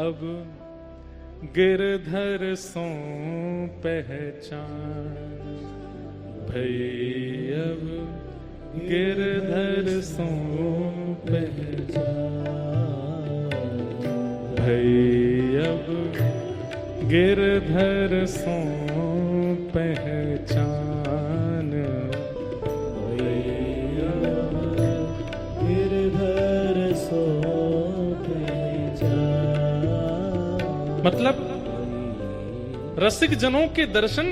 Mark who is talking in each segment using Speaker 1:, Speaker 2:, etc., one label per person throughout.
Speaker 1: अब गिरधर सो पहचान, भई अब गिरधर सो पहचान, भई अब गिरधर सो पहचान,
Speaker 2: भई अब गिरधर सो पहचान।
Speaker 1: मतलब रसिक जनों के दर्शन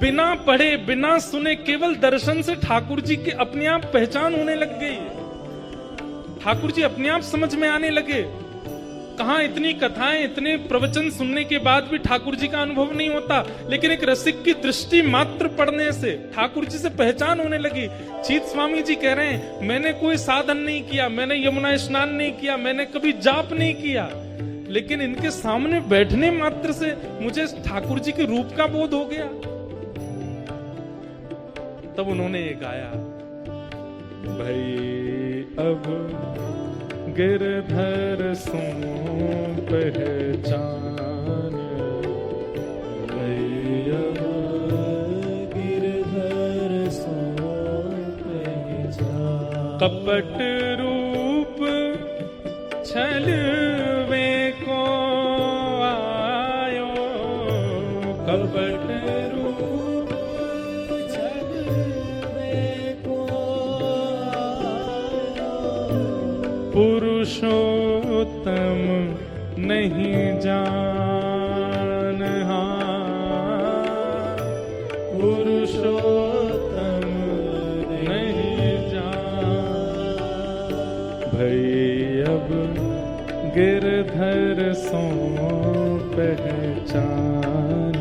Speaker 1: बिना पढ़े बिना सुने केवल दर्शन से ठाकुर जी की अपने आप पहचान होने लग गई। ठाकुर जी अपने आप समझ में आने लगे। कहां इतनी कथाएं इतने प्रवचन सुनने के बाद भी ठाकुर जी का अनुभव नहीं होता, लेकिन एक रसिक की दृष्टि मात्र पढ़ने से ठाकुर जी से पहचान होने लगी। चीत स्वामी जी कह रहे हैं, मैंने कोई साधन नहीं किया, मैंने यमुना स्नान नहीं किया, मैंने कभी जाप नहीं किया, लेकिन इनके सामने बैठने मात्र से मुझे ठाकुर जी के रूप का बोध हो गया। तब उन्होंने ये गाया, भई अब गिरधर सो पहचान,
Speaker 2: भई अब गिरधर सो पहचान।
Speaker 1: कपट रूप छलवे को आयो, कपट रूप
Speaker 2: छलवे को आयो,
Speaker 1: पुरुषोत्तम नहीं जान, पुरुषोत्तम नहीं जान, भई अब गिरधर सो पहचान,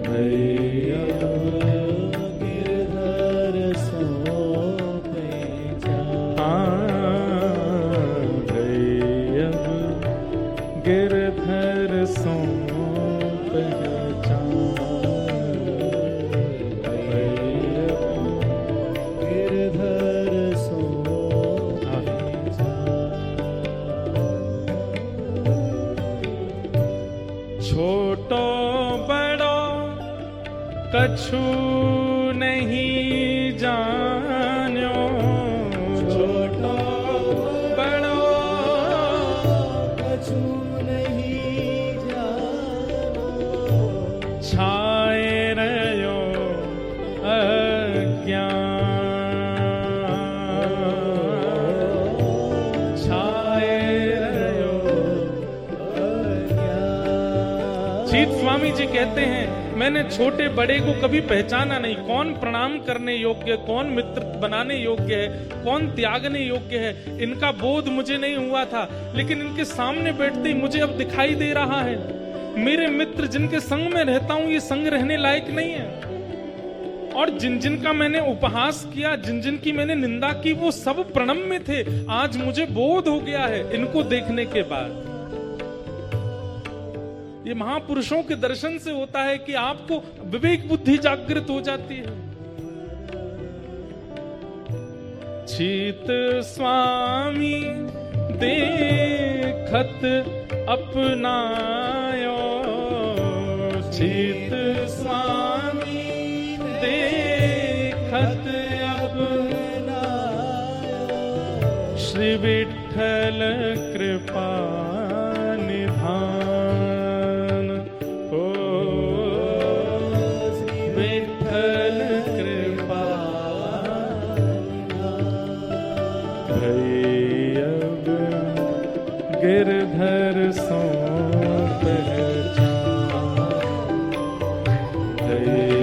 Speaker 2: भई अब गिरधर सो पहचान,
Speaker 1: भई अब गिरधर सो पहचान,
Speaker 2: भई अब गिरधर सो
Speaker 1: छोटो बड़ो कछु नहीं जान्यो,
Speaker 2: छोटो
Speaker 1: बड़ो
Speaker 2: कछु नहीं जानो,
Speaker 1: छाए रहो अज्ञान, छाए रहो
Speaker 2: अज्ञान।
Speaker 1: चीत स्वामी जी कहते हैं, मैंने छोटे बड़े को कभी पहचाना नहीं, कौन प्रणाम करने योग्य, कौन मित्र बनाने योग्य है, कौन त्यागने योग्य है, इनका बोध मुझे नहीं हुआ था, लेकिन इनके सामने बैठते ही मुझे अब दिखाई दे रहा है। मेरे मित्र जिनके संग में रहता हूं, ये संग रहने लायक नहीं है, और जिन जिन का मैंने उपहास किया, जिन जिन की मैंने निंदा की, वो सब प्रणम्य थे। आज मुझे बोध हो गया है इनको देखने के बाद। ये महापुरुषों के दर्शन से होता है कि आपको विवेक बुद्धि जागृत हो जाती है। चीत स्वामी देखत अपनायो, चीत स्वामी देखत अपनायो, श्री विठ्ठल कृपा निधान, ओ श्री विठ्ठल कृपा निधान, भई अब गिरधर सो पहचान, भई